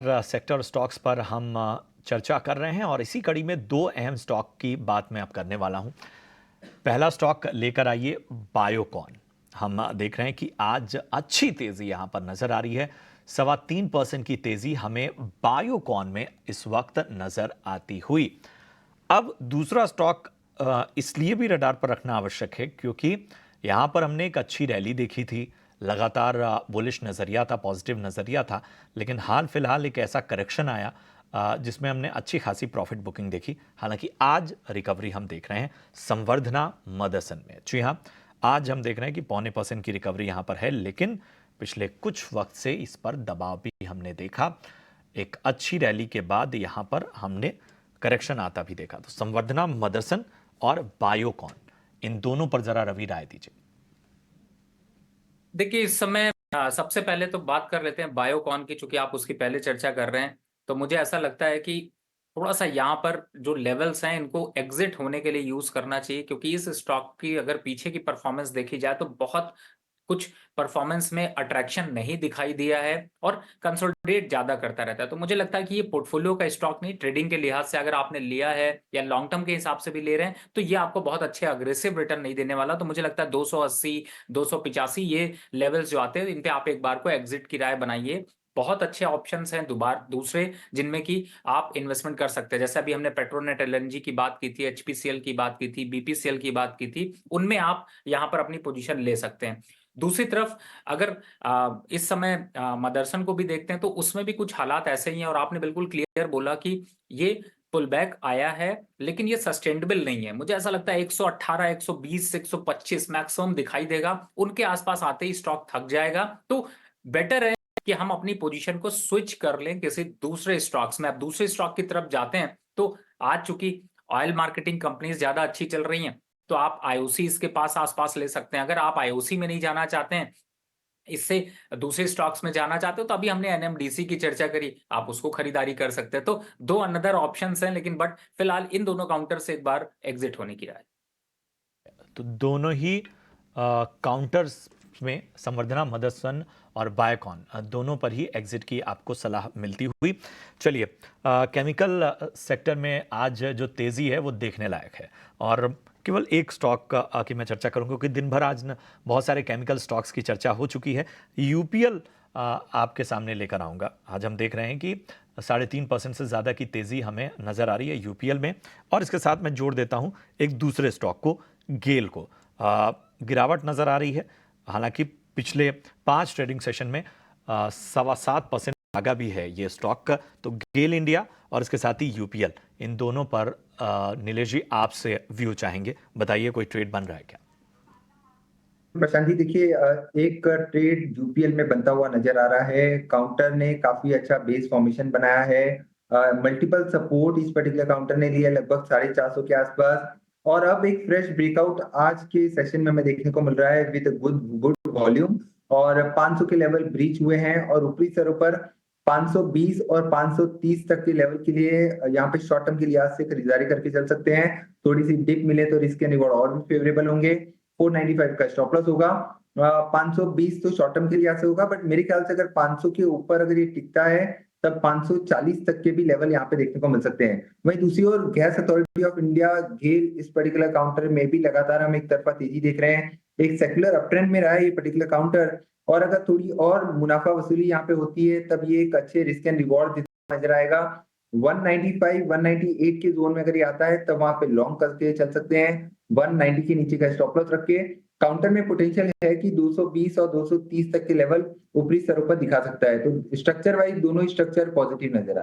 Sector stocks पर हम चर्चा कर रहे हैं और इसी कड़ी में दो अहम स्टॉक की बात मैं अब करने वाला हूं। पहला स्टॉक लेकर आइए बायोकॉन। हम देख रहे हैं कि आज अच्छी तेजी यहां पर नजर आ रही है। 3.25% की तेजी हमें बायोकॉन में इस वक्त नजर आती हुई। अब दूसरा स्टॉक इसलिए भी रडार पर रखना आवश्यक है क्योंकि यहां पर हमने एक अच्छी रैली देखी थी। लगातार बुलिश नजरिया था, पॉजिटिव नजरिया था, लेकिन हाल फिलहाल एक ऐसा करेक्शन आया जिसमें हमने अच्छी खासी प्रॉफिट बुकिंग देखी। हालांकि आज रिकवरी हम देख रहे हैं संवर्धना मदरसन में। जी हाँ, आज हम देख रहे हैं कि 0.25% की रिकवरी यहां पर है, लेकिन पिछले कुछ वक्त से इस पर दबाव भी हमने देखा। एक अच्छी रैली के बाद यहां पर हमने करेक्शन आता भी देखा। तो संवर्धना मदरसन और बायोकॉन, इन दोनों पर जरा रवि राय दीजिए। देखिए इस समय सबसे पहले तो बात कर लेते हैं बायोकॉन की, चूंकि आप उसकी पहले चर्चा कर रहे हैं। तो मुझे ऐसा लगता है कि थोड़ा सा यहाँ पर जो लेवल्स हैं इनको एग्जिट होने के लिए यूज करना चाहिए, क्योंकि इस स्टॉक की अगर पीछे की परफॉर्मेंस देखी जाए तो बहुत कुछ परफॉर्मेंस में अट्रैक्शन नहीं दिखाई दिया है और कंसोलिडेट ज्यादा करता रहता है। तो मुझे लगता है कि ये पोर्टफोलियो का स्टॉक नहीं, ट्रेडिंग के लिहाज से अगर आपने लिया है या लॉन्ग टर्म के हिसाब से भी ले रहे हैं तो ये आपको बहुत अच्छे अग्रेसिव रिटर्न नहीं देने वाला। तो मुझे लगता है 280 285 ये लेवल्स जो आते हैं इन पे आप एक बार को एग्जिट की राय बनाइए। बहुत अच्छे ऑप्शंस हैं दूसरे जिनमें कि आप इन्वेस्टमेंट कर सकते हैं। जैसे अभी हमने पेट्रोनेट एलएनजी की बात की थी, एचपीसीएल की बात की थी, बीपीसीएल की बात की थी, उनमें आप यहां पर अपनी पोजीशन ले सकते हैं। दूसरी तरफ अगर इस समय मदरसन को भी देखते हैं तो उसमें भी कुछ हालात ऐसे ही हैं, और आपने बिल्कुल क्लियर बोला कि ये पुल बैक आया है लेकिन ये सस्टेनेबल नहीं है। मुझे ऐसा लगता है 118 120 125 मैक्सिमम दिखाई देगा, उनके आसपास आते ही स्टॉक थक जाएगा। तो बेटर है कि हम अपनी पोजीशन को स्विच कर लें किसी दूसरे स्टॉक्स में। अब दूसरे स्टॉक की तरफ जाते हैं तो आज चूंकि ऑयल मार्केटिंग कंपनीज ज्यादा अच्छी चल रही हैं तो आप आईओसी इसके पास आसपास ले सकते हैं। अगर आप आईओसी में नहीं जाना चाहते हैं, इससे दूसरे स्टॉक्स में जाना चाहते हो, तो अभी हमने एनएमडीसी की चर्चा करी, आप उसको खरीदारी कर सकते हैं। तो दो अनदर ऑप्शंस हैं, लेकिन बट फिलहाल इन दोनों काउंटर से एक बार एग्जिट होने की राय। तो दोनों ही काउंटर्स में संवर्धना मदरसन और बायोकॉन दोनों पर ही एग्जिट की आपको सलाह मिलती हुई। चलिए, केमिकल सेक्टर में आज जो तेजी है वो देखने लायक है। और केवल एक स्टॉक की मैं चर्चा करूंगा क्योंकि दिन भर आज बहुत सारे केमिकल स्टॉक्स की चर्चा हो चुकी है। यूपीएल आपके सामने लेकर आऊंगा। आज हम देख रहे हैं कि 3.5% से ज़्यादा की तेज़ी हमें नज़र आ रही है यूपीएल में। और इसके साथ मैं जोड़ देता हूं एक दूसरे स्टॉक को, गेल को। गिरावट नज़र आ रही है। हालांकि पिछले 5 ट्रेडिंग सेशन में 7.25% आगा भी है ये स्टॉक का। तो गेल इंडिया और इसके साथ ही यूपीएल, इन दोनों पर नीलेश जी आपसे व्यू चाहेंगे। बताइए, कोई ट्रेड बन रहा है क्या? प्रशांत जी देखिए, एक ट्रेड यूपीएल में बनता हुआ नजर आ रहा है। काउंटर ने काफी अच्छा बेस फॉर्मेशन बनाया है। मल्टीपल सपोर्ट इस पर्टिकुलर काउंटर ने लिया लगभग 450 के आसपास, और अब एक फ्रेश ब्रेकआउट आज के सेशन में हमें देखने को मिल रहा है विद गुड गुड वॉल्यूम। और 500 के लेवल ब्रीच हुए हैं और ऊपरी स्तरों पर 520 और 530 तक के लेवल के लिए यहाँ पे शॉर्ट टर्म के लिहाज से खरीदारी करके चल सकते हैं। थोड़ी सी डिप मिले तो रिस्क एंड रिवॉर्ड और भी फेवरेबल होंगे। 495 का स्टॉप लॉस होगा। 520 तो शॉर्ट टर्म के लिए ऐसे होगा, बट मेरे ख्याल से अगर 500 के ऊपर अगर ये टिकता है तब 540 तक के भी लेवल यहाँ पे देखने को मिल सकते हैं। वहीं दूसरी ओर गैस अथॉरिटी ऑफ इंडिया गेल, इस पर्टिकुलर काउंटर में भी लगातार हम एक तरफा तेजी देख रहे हैं। एक सेक्युलर अपट्रेंड में रहा है ये पर्टिकुलर काउंटर, और अगर थोड़ी और मुनाफा वसूली यहाँ पे होती है तब ये एक अच्छे रिस्क एंड रिवॉर्ड नजर आएगा। 195 198 के जोन में अगर ये आता है तब वहां पे लॉन्ग करके चल सकते हैं। 190 के नीचे का स्टॉप लॉस रख के काउंटर में पोटेंशियल है कि 220 और 230 तक के लेवल ऊपरी स्तरों पर दिखा सकता है। तो स्ट्रक्चर वाइज दोनों ही स्ट्रक्चर पॉजिटिव नजर आ रहे हैं।